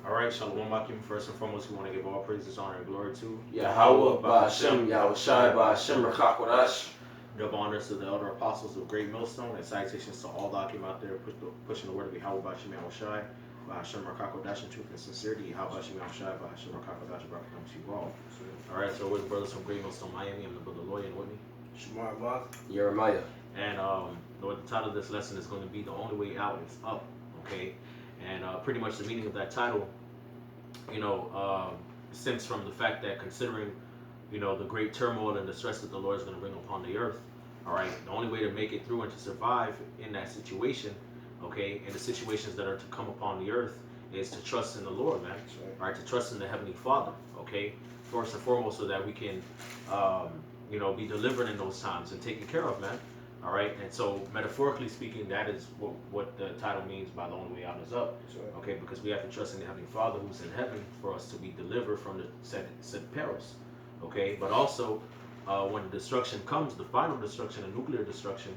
All right, Shalom Akim. First and foremost, we want to give all praises, honor, and glory to Yahweh, Ba'ashem, Yahushai, Ba'ashem, Rakakwadash. double honors to the elder apostles of Great Millstone, and salutations to all the Akim out there pushing the word of Yahweh Ba'ashem Yahushai, Ba'ashem Rakakwadash in truth and sincerity, Yahweh Ba'ashem Yahushai, Ba'ashem Rakakwadash, Barakam to you all. All right, so we're the brothers from Great Millstone, Miami. I'm the brother Lloyd and Whitney. Shamar Moth. Jeremiah. And the title of this lesson is going to be The Only Way Out is Up, okay? And pretty much the meaning of that title, stems from the fact that considering, the great turmoil and the stress that the Lord is going to bring upon the earth, all right, the only way to make it through and to survive in that situation, okay, and the situations that are to come upon the earth is to trust in the Lord, man, all right, to trust in the Heavenly Father, okay, first and foremost, so that we can, be delivered in those times and taken care of, man. All right, and so metaphorically speaking, that is what the title means by the only way out is up. Okay, because we have to trust in the Heavenly Father who's in heaven for us to be delivered from the said perils. Okay, but also when the destruction comes, the final destruction, the nuclear destruction,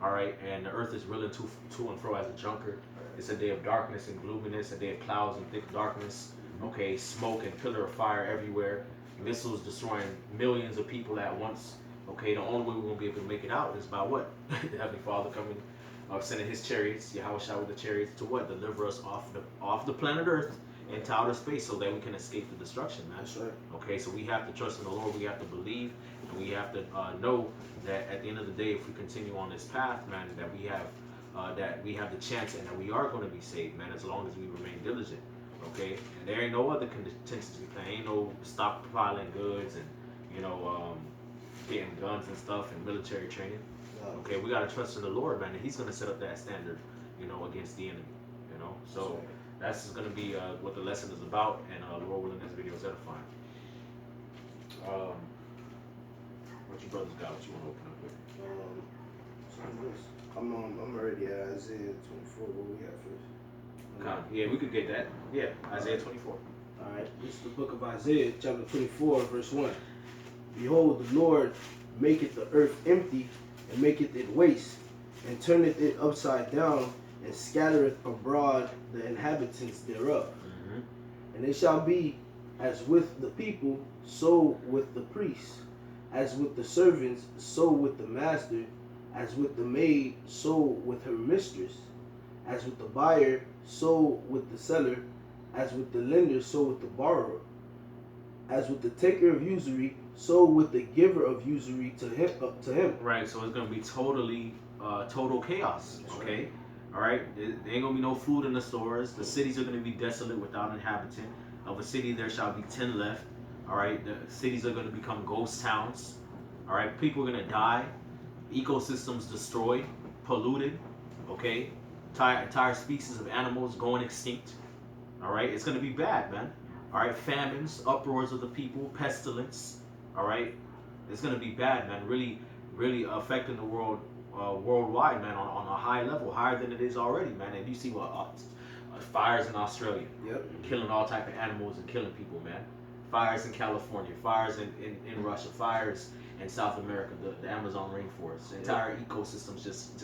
all right, and the earth is reeling to and fro as a junker. It's a day of darkness and gloominess, a day of clouds and thick darkness. Okay, smoke and pillar of fire everywhere, missiles destroying millions of people at once. Okay, the only way we're going to be able to make it out is by what? The Heavenly Father coming, sending his chariots, Yahweh Shai with the chariots, to what? Deliver us off the planet Earth into outer space so that we can escape the destruction, man. That's right. Okay, so we have to trust in the Lord, we have to believe, and we have to know that at the end of the day, if we continue on this path, man, that we have the chance and that we are going to be saved, man, as long as we remain diligent. Okay, and there ain't no other contingency plan, ain't no stockpiling goods and, getting guns and stuff and military training. Okay, we gotta trust in the Lord, man, and He's gonna set up that standard, against the enemy. So that's gonna be what the lesson is about, and Lord willing, this video is edifying. What you brothers got? What you want to open up with? I'm already at Isaiah 24. What we got first? Yeah, we could get that. Yeah, Isaiah 24. All right, this is the book of Isaiah, chapter 24, verse 1. Behold, the Lord maketh the earth empty, and maketh it waste, and turneth it upside down, and scattereth abroad the inhabitants thereof. Mm-hmm. And it shall be as with the people, so with the priests, as with the servants, so with the master, as with the maid, so with her mistress, as with the buyer, so with the seller, as with the lender, so with the borrower, as with the taker of usury, so with the giver of usury to him. Right, so it's gonna be total chaos. That's okay, right. all right. There ain't gonna be no food in the stores. The cities are gonna be desolate without inhabitant. Of a city there shall be 10 left. All right, the cities are gonna become ghost towns. All right, people are gonna die. Ecosystems destroyed, polluted. Okay, entire species of animals going extinct. All right, it's gonna be bad, man. All right, famines, uproars of the people, pestilence. All right, it's gonna be bad, man. Really, really affecting the world, worldwide, man, on a high level, higher than it is already, man. And you see what fires in Australia, Yep. killing all type of animals and killing people, man. Fires in California, fires in Russia, fires in South America, the Amazon rainforest, entire ecosystems just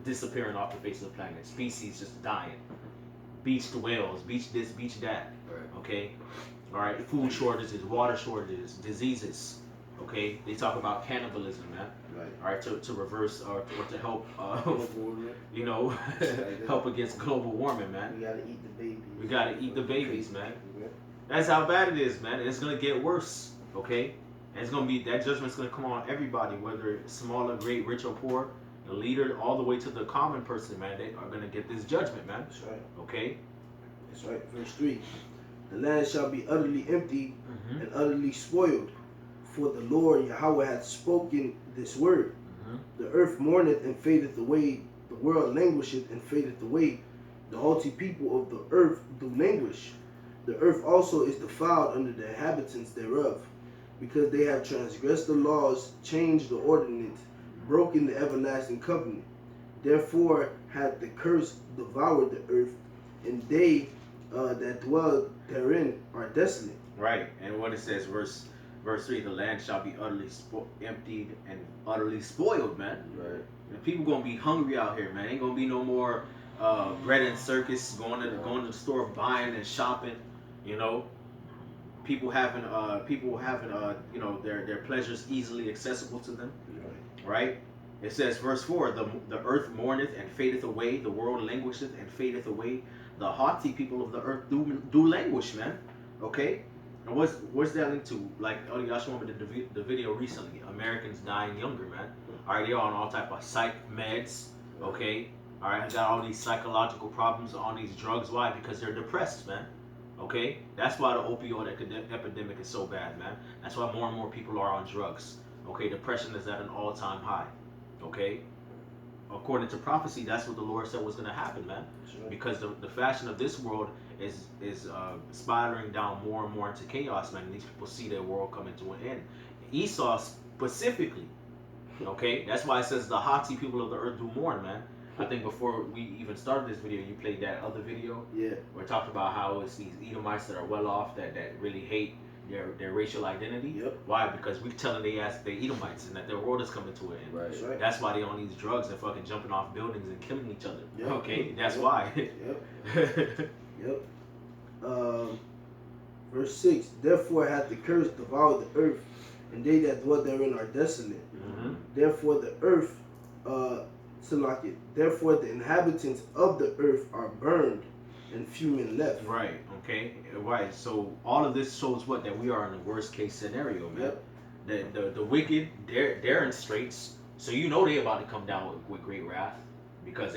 disappearing off the face of the planet, species just dying, beached whales, beach this, beach that. Right. Okay, all right, food shortages, water shortages, diseases. Okay, they talk about cannibalism, man. Right. All right, to reverse or to help, Global warming. help against global warming, man. We gotta eat the babies. We gotta eat the babies, man. Yeah. That's how bad it is, man. And it's gonna get worse. Okay, and it's gonna be that judgment's gonna come on everybody, whether it's small or great, rich or poor, the leader, all the way to the common person, man. They are gonna get this judgment, man. That's right. Okay. That's right. Verse 3. The land shall be utterly empty Mm-hmm. and utterly spoiled, for the Lord Yahweh hath spoken this word. Mm-hmm. The earth mourneth and fadeth away, the world languisheth and fadeth away, the haughty people of the earth do languish. The earth also is defiled under the inhabitants thereof, because they have transgressed the laws, changed the ordinance, broken the everlasting covenant. Therefore hath the curse devoured the earth, and they that dwell therein are desolate. Right, and what it says, verse 3, the land shall be utterly emptied and utterly spoiled, man. Right. And people gonna be hungry out here, man. Ain't gonna be no more bread and circus going to the store buying and shopping. You know, people having you know, their pleasures easily accessible to them, right? It says, verse 4, the earth mourneth and fadeth away, the world languisheth and fadeth away, the haughty people of the earth do languish, man. Okay? And what's that linked to? Like, oh, y'all showed me the video recently. Americans dying younger, man. All right, they're on all type of psych meds. Okay, all right, got all these psychological problems on these drugs. Why? Because they're depressed, man. Okay, that's why the opioid epidemic is so bad, man. That's why more and more people are on drugs. Okay, depression is at an all-time high. Okay, according to prophecy, that's what the Lord said was going to happen, man. Because the fashion of this world is spiraling down more and more into chaos, man. And these people see their world coming to an end. Esau specifically, okay, that's why it says the haughty people of the earth do mourn, man. I think before we even started this video, you played that other video. Yeah. Where it talked about how it's these Edomites that are well off that really hate their racial identity. Yep. Why? Because we telling they Edomites and that their world is coming to an end. Right. That's right. That's why they on these drugs and fucking jumping off buildings and killing each other. Yep. Okay, that's Yep. why. Yep. Yep. Verse 6, therefore hath the curse devoured the earth, and they that dwell therein are desolate. Mm-hmm. Therefore the earth, therefore the inhabitants of the earth are burned, and few men left. Right. Okay. Right. So all of this shows what, that we are in the worst case scenario, man. Yep. The wicked, they're in straits. So you know they about to come down with great wrath, because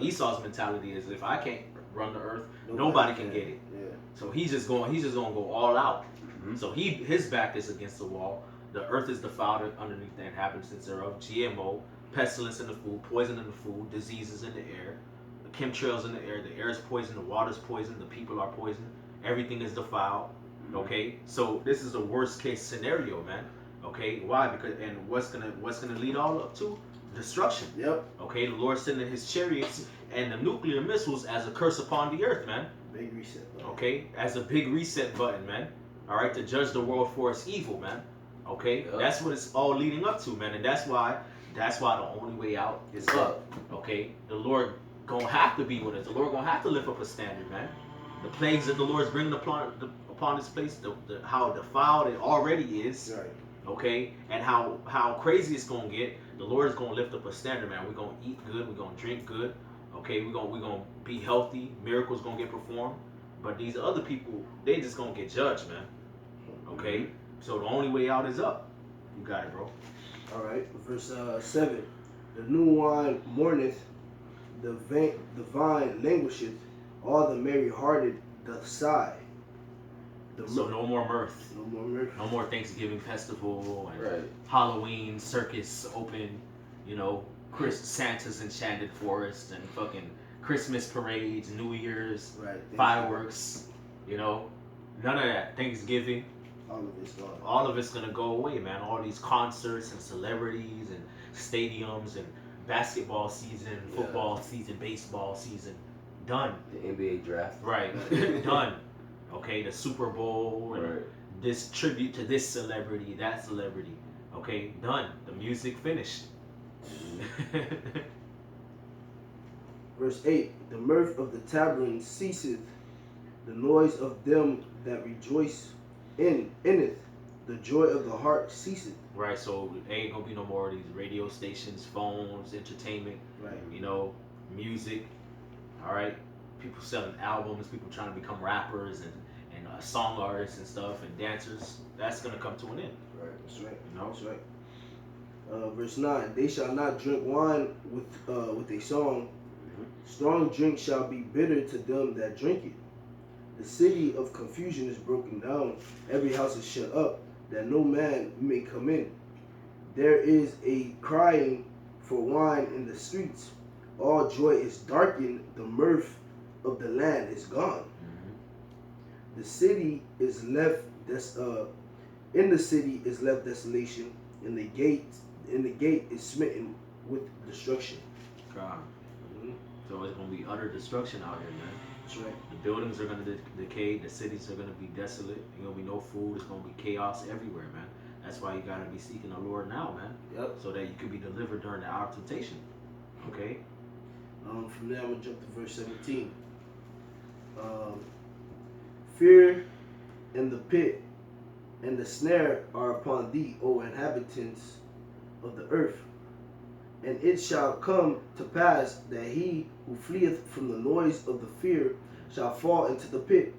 Esau's mentality is, if I can't run the earth, nobody can get it. Yeah. So he's just gonna go all out. Mhm. So his back is against the wall. The earth is defiled underneath the inhabitants thereof. GMO, pestilence in the food, poison in the food, diseases in the air, the chemtrails in the air. The air is poisoned, the water is poisoned, the people are poisoned. Everything is defiled. Okay, so this is the worst case scenario, man. Okay, why? Because what's gonna lead all up to destruction. Yep. Okay, the Lord sending His chariots and the nuclear missiles as a curse upon the earth, man. Big reset. Bro. Okay, as a big reset button, man. All right, to judge the world for its evil, man. Okay, Yep. that's what it's all leading up to, man, and that's why the only way out is up. Okay, the Lord gonna have to be with us. The Lord gonna have to lift up a standard, man. The plagues that the Lord's bringing upon this place, how defiled it already is. Right. Okay, and how crazy it's gonna get. The Lord is gonna lift up a standard, man. We're gonna eat good. We're gonna drink good. Okay, we're gonna be healthy. Miracles gonna get performed. But these other people, they just gonna get judged, man. Okay, so the only way out is up. You got it, bro. All right. Verse 7, the new wine mourneth, the vine languisheth, all the merry-hearted doth sigh. So no more mirth. No more mirth. No more Thanksgiving festival and Right. Halloween circus open. You know, Santa's enchanted forest and fucking Christmas parades, New Year's, Right. fireworks. You know, none of that. Thanksgiving. All of it's gone. All of it's gonna go away, man. All these concerts and celebrities and stadiums and basketball season, football season, baseball season, done. The NBA draft. Right, done. Okay, the Super Bowl and Right. this tribute to this celebrity, that celebrity. Okay, done. The music finished. Verse 8, the mirth of the tavern ceaseth, the noise of them that rejoice in it, the joy of the heart ceaseth. Right, so ain't gonna be no more of these radio stations, phones, entertainment, Right. you know, music. All right, people selling albums, people trying to become rappers and song artists and stuff and dancers. That's gonna come to an end. Right. That's right. You know? That's right. Verse 9, they shall not drink wine with a song. Strong drink shall be bitter to them that drink it. The city of confusion is broken down. Every house is shut up, that no man may come in. There is a crying for wine in the streets. All joy is darkened. The mirth of the land is gone. The city is left. In the city is left desolation, and the gate is smitten with destruction. God. Mhm. So it's gonna be utter destruction out here, man. That's right. The buildings are gonna decay. The cities are gonna be desolate. There's gonna be no food. It's gonna be chaos everywhere, man. That's why you gotta be seeking the Lord now, man. Yep. So that you can be delivered during the hour of temptation. Okay. From there, I'm gonna jump to verse 17. Fear and the pit and the snare are upon thee, O inhabitants of the earth. And it shall come to pass that he who fleeth from the noise of the fear shall fall into the pit,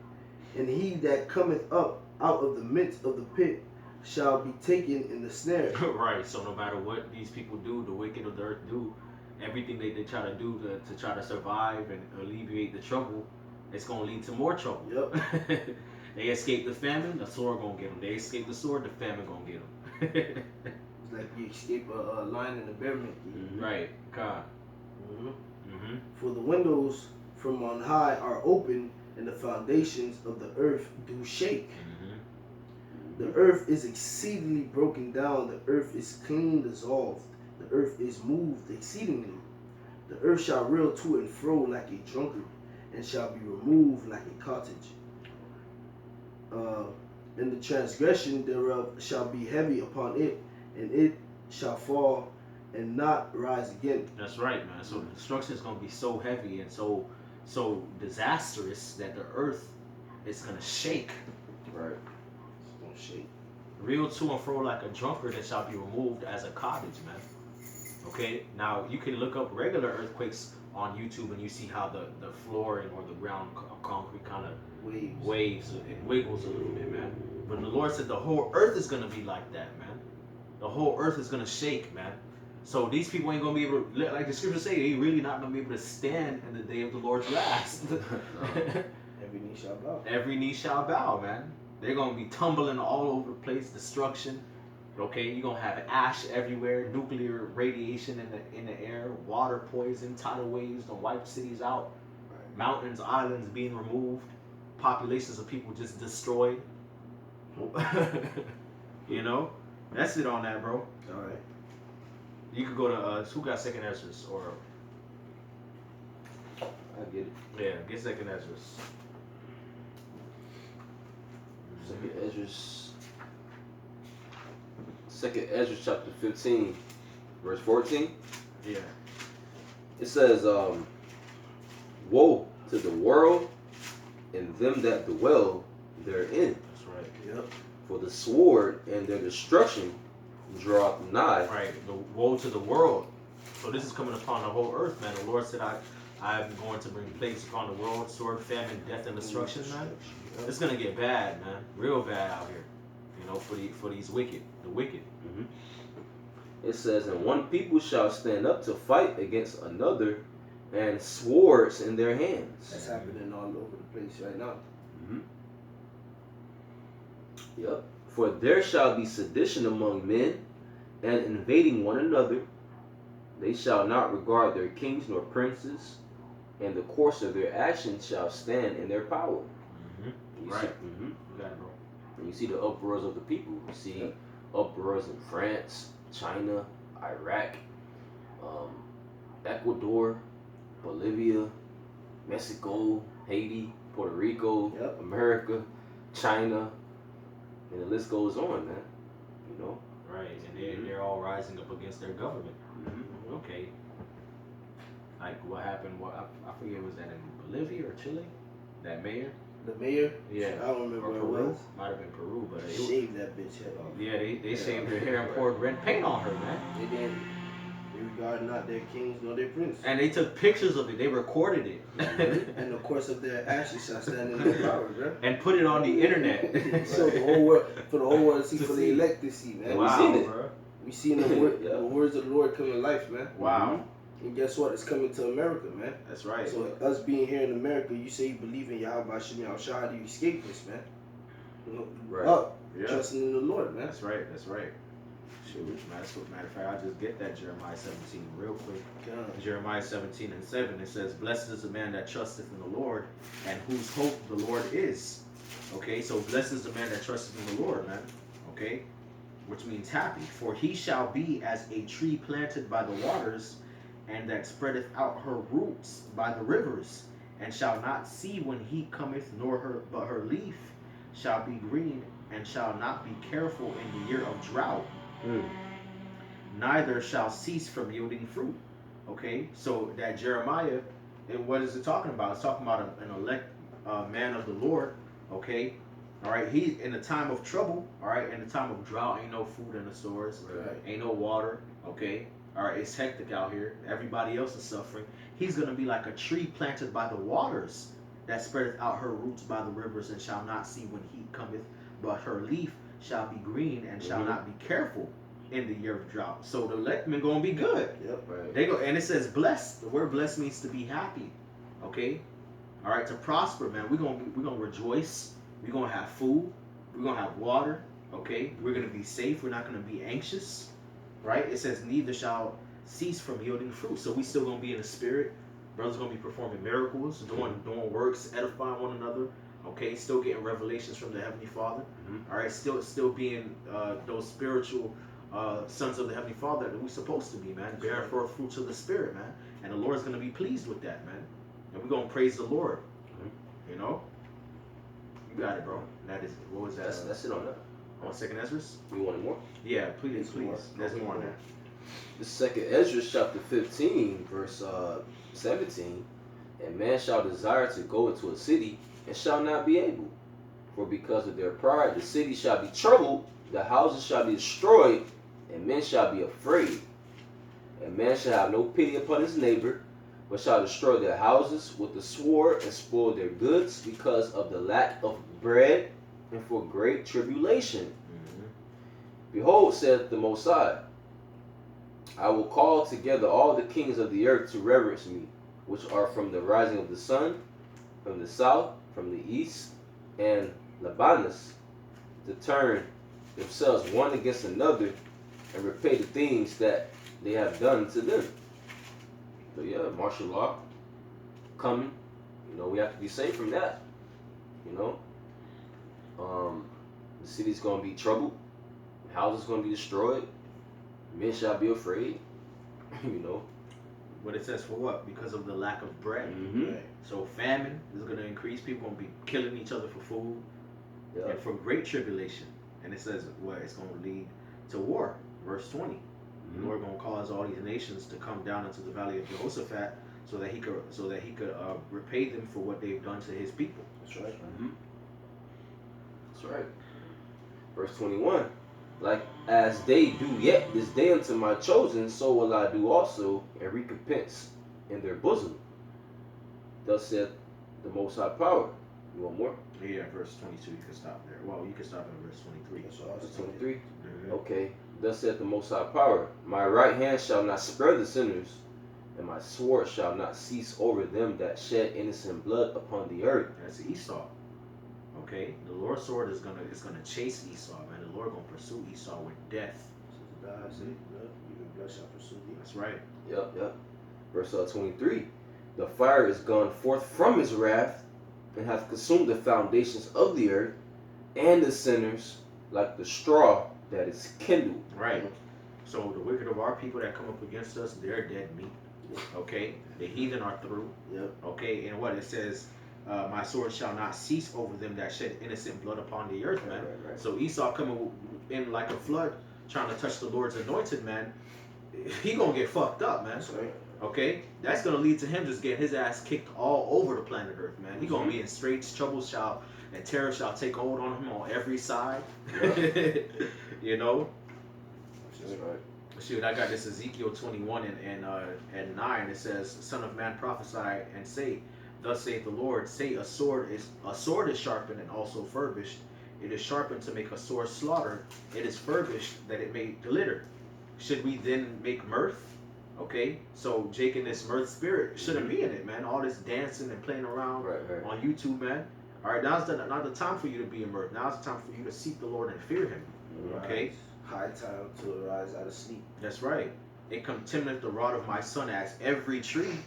and he that cometh up out of the midst of the pit shall be taken in the snare. Right. So no matter what these people do, the wicked of the earth do, everything they try to do to try to survive and alleviate the trouble, it's gonna lead to more trouble. Yep. They escape the famine, the sword gonna get them. They escape the sword, the famine gonna get them. It's like you escape a lion and a bear. Right. God. Mm-hmm. For the windows from on high are open, and the foundations of the earth do shake. The earth is exceedingly broken down. The earth is clean dissolved. The earth is moved exceedingly. The earth shall reel to and fro like a drunkard, and shall be removed like a cottage. And the transgression thereof shall be heavy upon it, and it shall fall and not rise again. That's right, man. So the destruction is gonna be so heavy and so disastrous that the earth is gonna shake. Right. It's gonna shake. Reel to and fro like a drunkard, and shall be removed as a cottage, man. Okay, now you can look up regular earthquakes on YouTube and you see how the flooring or the ground concrete kind of waves and wiggles a little bit, man. But the Lord said the whole earth is gonna be like that, man. The whole earth is gonna shake, man. So these people ain't gonna be able to, like the scriptures say, they really not gonna be able to stand in the day of the Lord's wrath. Every knee shall bow. Every knee shall bow, man. They're gonna be tumbling all over the place, destruction. Okay, you're gonna have ash everywhere, nuclear radiation in the air, water poison, tidal waves gonna wipe cities out, mountains, islands being removed, populations of people just destroyed. You know, that's it on that, bro. All right. You could go to who got Second Ezra's or I get it. yeah, get Second Ezra's. Second Ezra chapter 15, verse 14. Yeah. It says, woe to the world and them that dwell therein. That's right. Yep. For the sword and their destruction draweth nigh. Right. The woe to the world. So this is coming upon the whole earth, man. The Lord said, I'm going to bring plagues upon the world, sword, famine, death, and destruction, man. It's gonna get bad, man. Real bad out here. You know, for these wicked, the wicked. It says, and one people shall stand up to fight against another, and swords in their hands. That's happening all over the place right now. Yep. For there shall be sedition among men, and invading one another. They shall not regard their kings nor princes, and the course of their actions shall stand in their power. You Right. See, You got it, bro. and you see the uproars of the people. You see uproars in France, China, Iraq, Ecuador, Bolivia, Mexico, Haiti, Puerto Rico, Yep. America, China, and the list goes on, man. You know? Right. And they're all rising up against their government. Okay. Like what happened? I forget, was that in Bolivia or Chile? That mayor? The mayor? Yeah. I don't remember Or where it Peru? was. Might have been Peru, but They shaved that bitch head off. yeah, they shaved her hair and poured red paint on her, man. They didn't. They regard not their kings nor their prince. And they took pictures of it. They recorded it. And of course of their ashes shall stand in their power, bro. And put it on the internet. So the whole world, for the whole world to see, To for see. the elect to see, man. Wow, seen it. bro. We seen the words of the Lord come to life, man. Wow. And guess what? It's coming to America, man. That's right. So us being here in America, you say you believe in Yahweh Hashem Yahushua, how do you escape this, man? You know, Right. up, Yeah. trusting in the Lord, man. That's right. That's right. Shoot, matter of fact, I'll just get that Jeremiah 17 real quick. God. Jeremiah 17:7, it says, blessed is the man that trusteth in the Lord, and whose hope the Lord is. Okay, so blessed is the man that trusteth in the Lord, man. Okay, which means happy. For he shall be as a tree planted by the waters, and that spreadeth out her roots by the rivers, and shall not see when heat cometh, but her leaf shall be green, and shall not be careful in the year of drought. Neither shall cease from yielding fruit. Okay, so that Jeremiah, and what is it talking about? It's talking about an elect man of the Lord, Okay, all right. He in the time of trouble. All right, in the time of drought, ain't no food in the stores. Right. Ain't no water. Okay. All right, it's hectic out here. Everybody else is suffering. He's gonna be like a tree planted by the waters, that spreadeth out her roots by the rivers, and shall not see when heat cometh, but her leaf shall be green, and shall not be careful in the year of drought. So the electmen gonna be good. Yep. Right. They go, and it says blessed. The word blessed means to be happy. Okay, all right, to prosper, man. We're gonna rejoice. We're gonna have food. We're gonna have water. Okay, we're gonna be safe. We're not gonna be anxious. Right? It says neither shall cease from yielding fruit. So we still gonna be in the spirit. Brothers gonna be performing miracles, doing works, edifying one another. Okay, still getting revelations from the Heavenly Father. All right, still being those spiritual sons of the Heavenly Father that we're supposed to be, man. Bearing forth fruits of the Spirit, man. And the Lord's gonna be pleased with that, man. And we're gonna praise the Lord. You know? You got it, bro. That is, what was that? That's it on that. On Second Ezra? You want more? Yeah, please. There's more on that. The second Ezra chapter 15, verse 17. And man shall desire to go into a city and shall not be able. For because of their pride, the city shall be troubled, the houses shall be destroyed, and men shall be afraid. And man shall have no pity upon his neighbor, but shall destroy their houses with the sword and spoil their goods because of the lack of bread and for great tribulation. Behold, saith the Most High, I will call together all the kings of the earth to reverence me, which are from the rising of the sun, from the south, from the east, and Lebanus, to turn themselves one against another and repay the things that they have done to them. So yeah, martial law coming. You know, we have to be safe from that. You know, the city's gonna be troubled, houses gonna be destroyed, men shall be afraid. You know. But it says for what? Because of the lack of bread. Right. So famine is going to increase. People going to be killing each other for food. Yeah. And for great tribulation. And it says what? It's going to lead to war. Verse 20. The Lord going to cause all these nations to come down into the valley of Jehoshaphat so that he could repay them for what they've done to his people. That's right. That's right. Verse 21. Like as they do yet this day unto my chosen, so will I do also, and recompense in their bosom. Thus saith the Most High Power. You want more? Yeah, verse 22. You can stop there. Well, you can stop at verse 23. That's what I was Verse saying. 23. Mhm. Okay. Thus saith the Most High Power. My right hand shall not spare the sinners, and my sword shall not cease over them that shed innocent blood upon the earth. That's Esau. Okay, the Lord's sword is gonna chase Esau, man. The Lord gonna pursue Esau with death. God said, even blood shall pursue thee. That's right. Yep. Verse 23. The fire is gone forth from his wrath, and hath consumed the foundations of the earth, and the sinners like the straw that is kindled. Right. So the wicked of our people that come up against us, they're dead meat. Okay, the heathen are through. Yep. Okay, and what it says, my sword shall not cease over them that shed innocent blood upon the earth, man. Right. So Esau coming in like a flood, trying to touch the Lord's anointed, man. He gonna get fucked up, man. That's right. Okay, that's gonna lead to him just getting his ass kicked all over the planet Earth, man. He gonna be in straits, trouble and terror shall take hold on him on every side. You know. That's right. Shoot, I got this Ezekiel 21 and 9. It says, "Son of man, prophesy and say, Thus saith the Lord, say a sword is sharpened and also furbished. It is sharpened to make a sore slaughter. It is furbished that it may glitter. Should we then make mirth?" Okay, so Jake and this mirth spirit shouldn't be in it, man. All this dancing and playing around Right. on YouTube, man. All right, now's not the time for you to be in mirth. Now's the time for you to seek the Lord and fear Him. Okay. High time to arise out of sleep. That's right. It contemneth the rod of my son as every tree.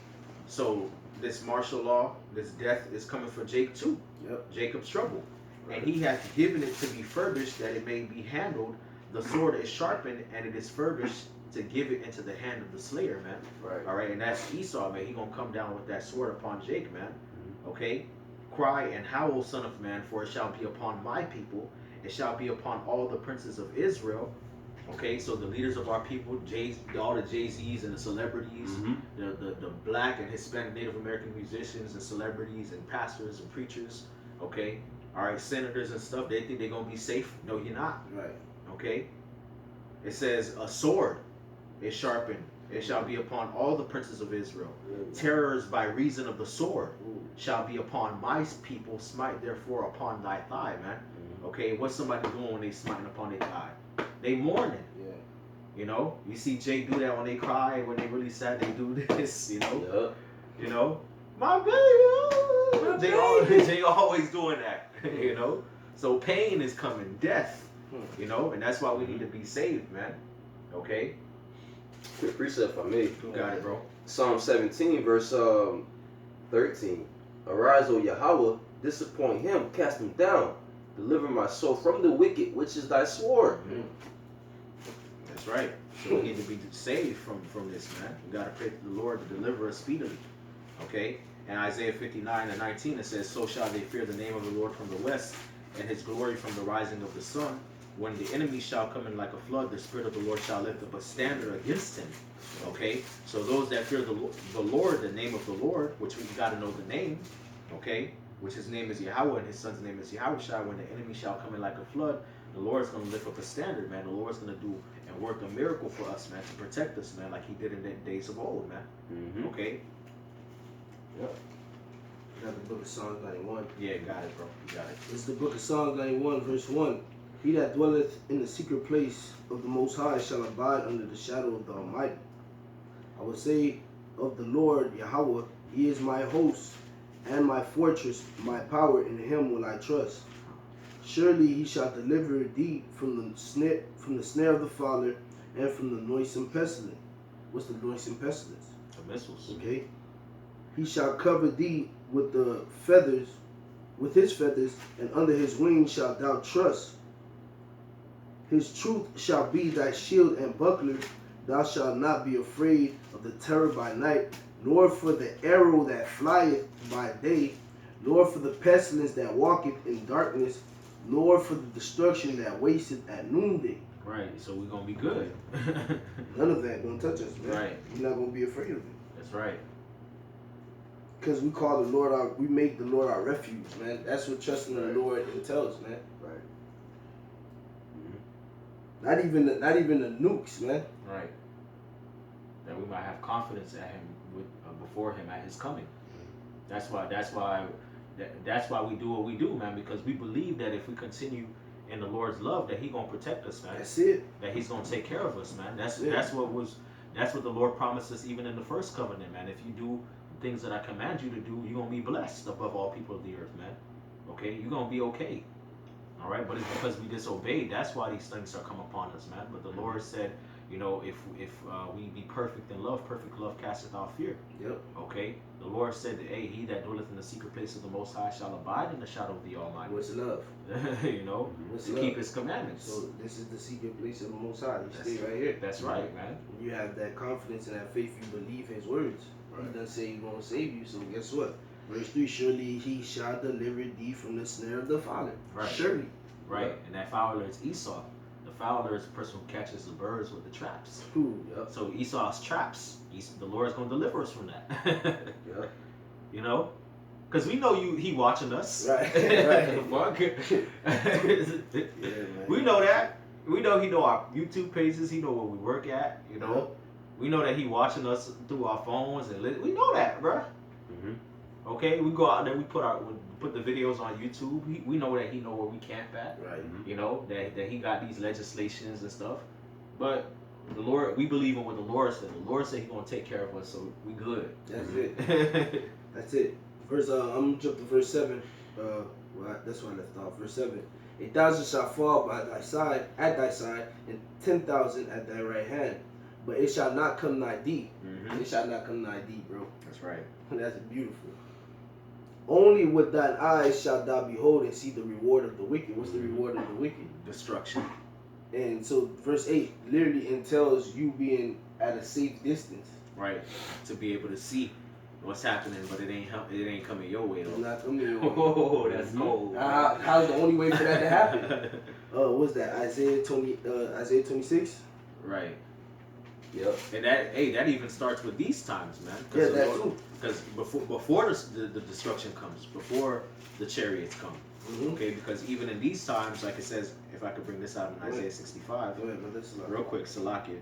So this martial law, this death is coming for Jake too. Yep. Jacob's trouble. And he hath given it to be furbished that it may be handled. The sword is sharpened and it is furbished to give it into the hand of the slayer, man. Right. All right, and that's Esau, man. He gonna come down with that sword upon Jake, man. Okay. Cry and howl, son of man, for it shall be upon my people. It shall be upon all the princes of Israel. Okay, so the leaders of our people, all the Jay-Z's and the celebrities, the black and Hispanic Native American musicians and celebrities and pastors and preachers, okay, All right, senators and stuff, they think they're gonna be safe. No, you're not. Right. Okay. It says a sword is sharpened. It shall be upon all the princes of Israel. Terrors by reason of the sword shall be upon my people. Smite therefore upon thy thigh, man. Okay, what's somebody doing when they smiting upon their thigh? They mourning. Yeah. You know, you see Jay do that when they cry, when they really sad, they do this. You know, you know, my baby. Jay always doing that. You know, so pain is coming, death. You know, and that's why we need to be saved, man. Okay. Quick precept for me. You got it, bro. Psalm 17, verse 13. Arise, O Yahweh, disappoint him, cast him down. Deliver my soul from the wicked, which is thy sword. That's right. So we need to be saved from this, man. We got to pray to the Lord to deliver us speedily. Okay? And Isaiah 59:19, it says, so shall they fear the name of the Lord from the west, and his glory from the rising of the sun. When the enemy shall come in like a flood, the Spirit of the Lord shall lift up a standard against him. Okay? So those that fear the Lord, the name of the Lord, which we got to know the name, okay? Which his name is Yahweh, and his son's name is Yahushua. When the enemy shall come in like a flood, the Lord's going to lift up a standard, man. The Lord's going to do and work a miracle for us, man, to protect us, man, like he did in the days of old, man. Okay? Yep. Got the book of Psalms 91. Yeah, got it, bro. You got it. This is the book of Psalms 91, verse 1. He that dwelleth in the secret place of the Most High shall abide under the shadow of the Almighty. I will say of the Lord Yahweh, he is my host and my fortress, my power, in him will I trust. Surely he shall deliver thee from the snare of the fowler, and from the noisome pestilence. What's the noisome pestilence? The missiles. Okay. He shall cover thee with the feathers, with his feathers, and under his wings shalt thou trust. His truth shall be thy shield and buckler. Thou shalt not be afraid of the terror by night, nor for the arrow that flieth by day, nor for the pestilence that walketh in darkness, nor for the destruction that wasteth at noonday. Right, so we're going to be good. None of that gonna touch us, man. Right. You're not gonna be afraid of it. That's right. Because we call the Lord we make the Lord our refuge, man. That's what trusting in the Lord entails, man. Right. Not even the nukes, man. Right. That we might have confidence at him before him at his coming. That's why we do what we do, man, because we believe that if we continue in the Lord's love, that he going to protect us, man. That's it. That he's going to take care of us, man. That's Yeah. what the Lord promised us even in the first covenant, man. If you do things that I command you to do, you're going to be blessed above all people of the earth, man. Okay? You're going to be okay. All right? But it's because we disobeyed. That's why these things are come upon us, man. But the Lord said, you know, if we be perfect in love, perfect love casteth out fear. Yep. Okay? The Lord said, hey, he that dwelleth in the secret place of the Most High shall abide in the shadow of the Almighty. What's love? You know? What's To love? keep his commandments. So this is the secret place of the Most High. You stay right here. That's right, man. You have that confidence and that faith. You believe His words. He doesn't say He's gonna save you. So guess what? Verse 3: Surely He shall deliver thee from the snare of the fowler. Right. Surely. Right? And that fowler is Esau. The fowler is the person who catches the birds with the traps. Ooh, yep. So Esau's traps, the Lord's going to deliver us from that. Yep. You know? Because we know he watching us. Right. The fuck? Yeah, man. We know that. We know he know our YouTube pages. He know where we work at. You know? Yep. We know that he watching us through our phones. We know that, bruh. Mm-hmm. Okay? We go out there. We put the videos on YouTube. We know that he know where we camp at. Right. You know, that he got these legislations and stuff. But the Lord, we believe in what the Lord said. The Lord said he's going to take care of us, so we good. That's it. That's it. Verse I'm gonna jump to verse 7. That's where I left off. Verse 7. 1,000 shall fall by thy side, at thy side, and 10,000 at thy right hand, but it shall not come nigh thee. Mm-hmm. It shall not come nigh thee, bro. That's right. That's beautiful. Only with thine eyes shalt thou behold and see the reward of the wicked. What's the reward of the wicked? Destruction. And so verse 8 literally entails you being at a safe distance. Right. To be able to see what's happening, but it ain't coming your way It's though. not coming your way. Oh, that's cold. How's the only way for that to happen? What's that? Isaiah 26? Right. Yep. And that even starts with these times, man. Yeah, that too. Because before the destruction comes, before the chariots come. Mm-hmm. Okay, because even in these times, like it says, if I could bring this out in Isaiah 65, Go ahead, man. This is real quick, Salakia.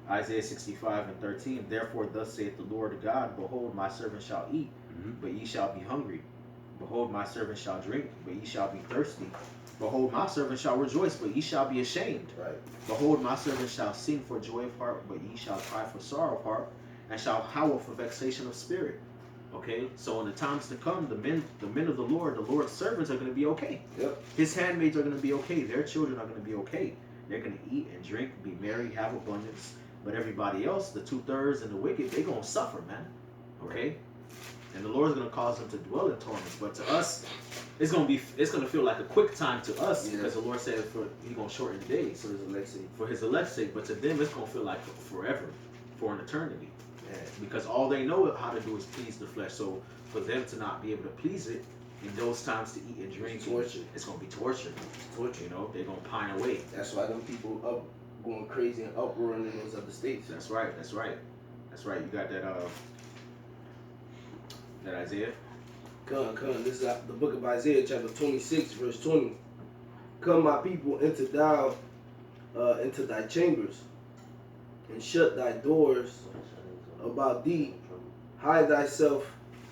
Isaiah 65 and 13. Therefore, thus saith the Lord God, behold, my servant shall eat, but ye shall be hungry. Behold, my servant shall drink, but ye shall be thirsty. Behold, my servant shall rejoice, but ye shall be ashamed. Right. Behold, my servant shall sing for joy of heart, but ye shall cry for sorrow of heart, and shall howl for vexation of spirit. Okay, so in the times to come, the men of the Lord's servants are going to be okay. Yep. His handmaids are going to be okay. Their children are going to be okay. They're going to eat and drink, be merry, have abundance. But everybody else, the 2/3 and the wicked, they're going to suffer, man. Okay? And the Lord's going to cause them to dwell in torments. But to us, it's going to feel like a quick time to us, Yeah. because the Lord said He's going to shorten the days So there's Alexei. for His elect's sake. But to them, it's going to feel like forever, for an eternity. Yeah. Because all they know how to do is please the flesh. So for them to not be able to please it in those times to eat and drink, Torture. it's going to be torture. Torture. You know, they're going to pine away. That's why them people up going crazy and uproaring in those other states. That's right. That's right. That's right. You got that Isaiah. Come. This is the book of Isaiah, chapter 26, verse 20. Come, my people, into thy chambers, and shut thy doors about thee. Hide thyself,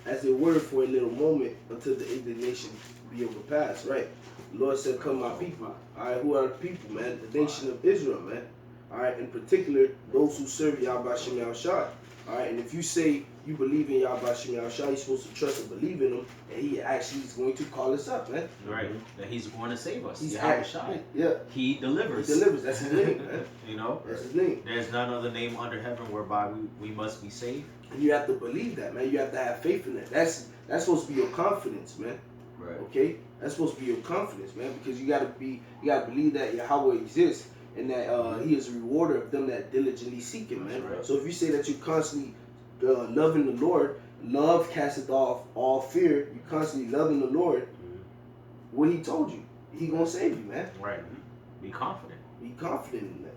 as it were, for a little moment, until the indignation be overpassed. Right? The Lord said, "Come, my people." All right, who are the people, man? The nation of Israel, man. All right, in particular, those who serve Yahweh Shem Yahushua. All right, and if you say you believe in Yahweh Shem Yahushua, you're supposed to trust and believe in Him, and He actually is going to call us up, man. Right. That He's going to save us. He's Yahushua. yeah. He delivers. He delivers. That's His name, man. You know, That's His name. there's none other name under heaven whereby we must be saved. And you have to believe that, man. You have to have faith in that. That's supposed to be your confidence, man. Right. Okay, that's supposed to be your confidence, man, because you gotta believe that Yahweh exists and that He is a rewarder of them that diligently seek Him, man. Right. So if you say that you're constantly loving the Lord, love casteth off all fear. You constantly loving the Lord. What He told you, He gonna save you, man. Right. Be confident. Be confident in that.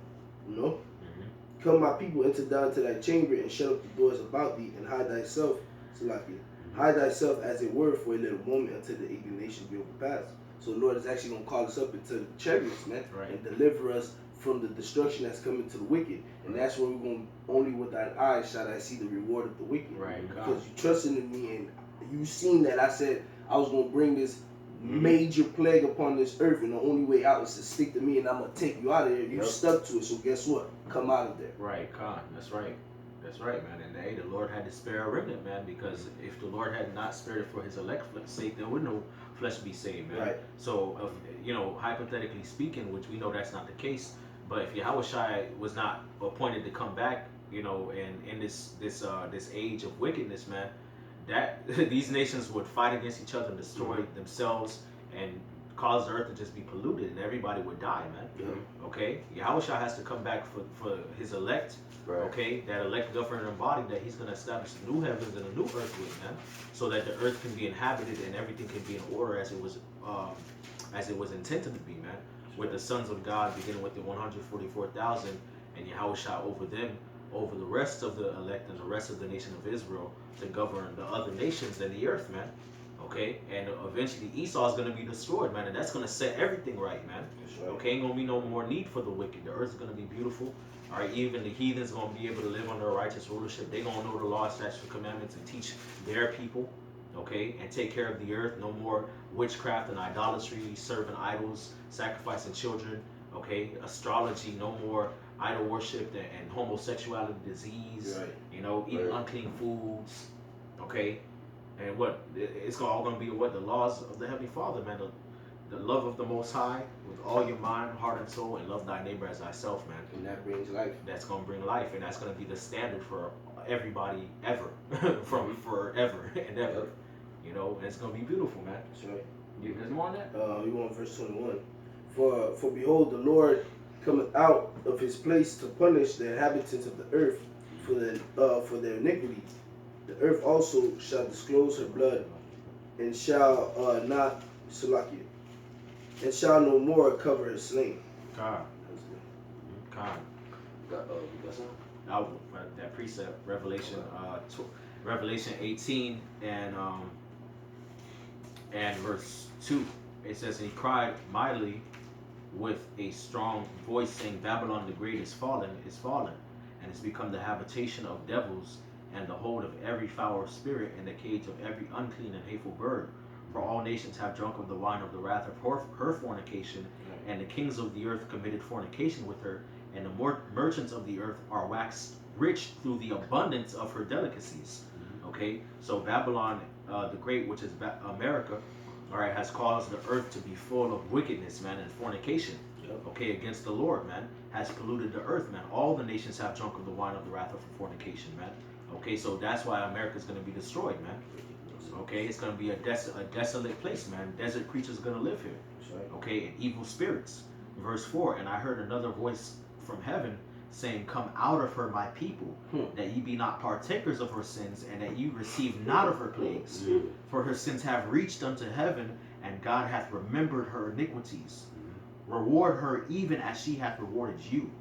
You know. Mm-hmm. Come, my people, enter down to thy chamber and shut up the doors about thee, and hide thyself, Salakia. Hide thyself, as it were, for a little moment until the indignation be overpassed. So the Lord is actually going to call us up into the chariots, man, Right. and deliver us from the destruction that's coming to the wicked. And that's where we're going to, only with thine eyes shall I see the reward of the wicked. Right. Because you trusted in me and you seen that I said I was going to bring this major plague upon this earth, and the only way out is to stick to me, and I'm going to take you out of there. You Yep. stuck to it, so guess what? Come out of there. Right, Khan. That's right. That's right, man. And hey, the Lord had to spare a remnant, man, because if the Lord had not spared it for His elect's sake, there would no flesh be saved, man. Right. So, hypothetically speaking, which we know that's not the case, but if Yahushua was not appointed to come back, and in this age of wickedness, man, that these nations would fight against each other and destroy themselves and cause the earth to just be polluted, and everybody would die, man. Yeah. Okay, Yahushua has to come back for His elect. Right. Okay, that elect governing body that He's going to establish the new heavens and a new earth with, man, so that the earth can be inhabited and everything can be in order as it was intended to be, man. With the sons of God beginning with the 144,000 and Yahushua over them, over the rest of the elect and the rest of the nation of Israel to govern the other nations and the earth, man. Okay, and eventually Esau is going to be destroyed, man, and that's going to set everything right, man. That's right. Okay, ain't going to be no more need for the wicked. The earth is going to be beautiful. All right, even the heathens going to be able to live under a righteous rulership. They're going to know the law, statutes, and commandments and teach their people, okay, and take care of the earth. No more witchcraft and idolatry, serving idols, sacrificing children, okay, astrology, no more idol worship and homosexuality, disease, Right. Eating Right. unclean foods, okay, and it's all going to be the laws of the Heavenly Father, man. The love of the Most High with all your mind, heart, and soul, and love thy neighbor as thyself, man. And that brings life. That's going to bring life, and that's going to be the standard for everybody ever, from forever and ever. And it's going to be beautiful, man. That's right. There's more on that? You want verse 21. For behold, the Lord cometh out of His place to punish the inhabitants of the earth for their iniquity. The earth also shall disclose her blood, and shall not Salakia, and shall no more cover her slain. God. You got something? That precept, Revelation 18 And verse 2, it says, "And he cried mightily with a strong voice, saying, Babylon the great is fallen, and has become the habitation of devils, and the hold of every foul spirit, and the cage of every unclean and hateful bird. For all nations have drunk of the wine of the wrath of her fornication, and the kings of the earth committed fornication with her, and the merchants of the earth are waxed rich through the abundance of her delicacies." Okay, so Babylon the Great, which is America, all right, has caused the earth to be full of wickedness, man, and fornication. Okay, against the Lord, man, has polluted the earth, man. All the nations have drunk of the wine of the wrath of fornication, man. Okay, so that's why America is going to be destroyed, man. Okay, it's going to be a desolate place, man. Desert creatures are going to live here. Okay, and evil spirits. Verse 4, "And I heard another voice from heaven saying, Come out of her, my people, that ye be not partakers of her sins, and that ye receive not of her plagues. For her sins have reached unto heaven, and God hath remembered her iniquities. Reward her even as she hath rewarded you,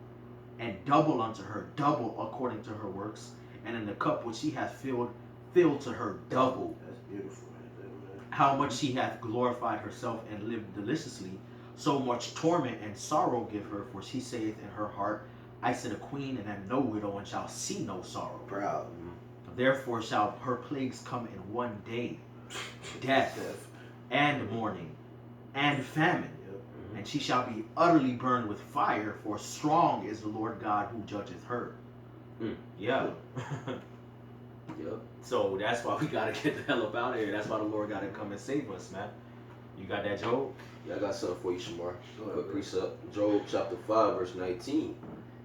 and double unto her, double according to her works, and in the cup which she hath filled, fill to her double. That's beautiful, man. How much she hath glorified herself and lived deliciously, so much torment and sorrow give her, for she saith in her heart, I sit a queen and am no widow, and shall see no sorrow. Proud. Therefore shall her plagues come in one day, death, and mourning, and famine. And she shall be utterly burned with fire, for strong is the Lord God who judgeth her." Yeah. Yep. So that's why we gotta get the hell up out of here. That's why the Lord gotta come and save us, man. You got that, Job? Yeah, I got something for you, Shamar. Go ahead, Quick bro. precept. Job chapter 5, verse 19.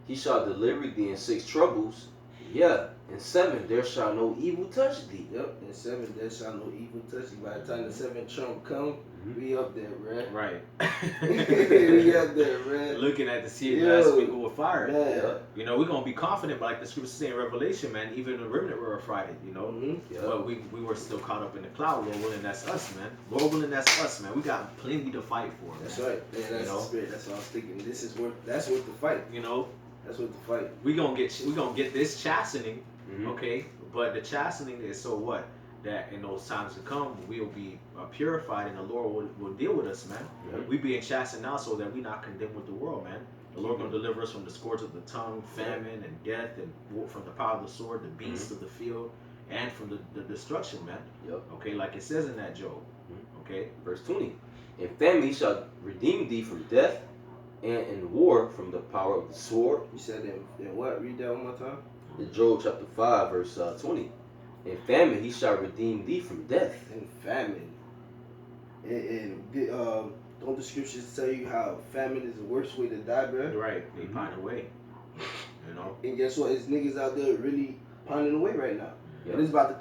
"He shall deliver thee in 6 troubles. Yeah, in 7 there shall no evil touch thee." Yep, in 7 there shall no evil touch you. By the time the 7th trump come, we up there, bruh. Right. We up there, bruh. Looking at the sea Yo, glass people with fire. Man. You know, we're gonna be confident, but like the scriptures say in Revelation, man, even the remnant were affrighted, you know. Yep. But we were still caught up in the cloud. Lord willing, that's us, man. Lord willing, that's us, man. We got plenty to fight for. That's man. right. Man, that's You know? the spirit. That's what I was thinking. That's worth the fight. You know, That's worth the fight. we gonna get this chastening, Mhm. okay? But the chastening is so what? That in those times to come, we'll be purified, and the Lord will deal with us, man. Yep. We being chastened now so that we not condemned with the world, man. The Lord gonna deliver us from the scourge of the tongue, famine, and death, and from the power of the sword, the beasts of the field, and from the destruction, man. Yep. Okay, like it says in that Job. Okay. Verse 20. "In famine he shall redeem thee from death, and in war from the power of the sword." You said in what? Read that one more time. In Job chapter 5, verse 20. "In famine he shall redeem thee from death." In famine. And don't the scriptures tell you how famine is the worst way to die, bruh? Right. They pine away. You know. And guess what? It's niggas out there really pining away right now. Yep. And it's about to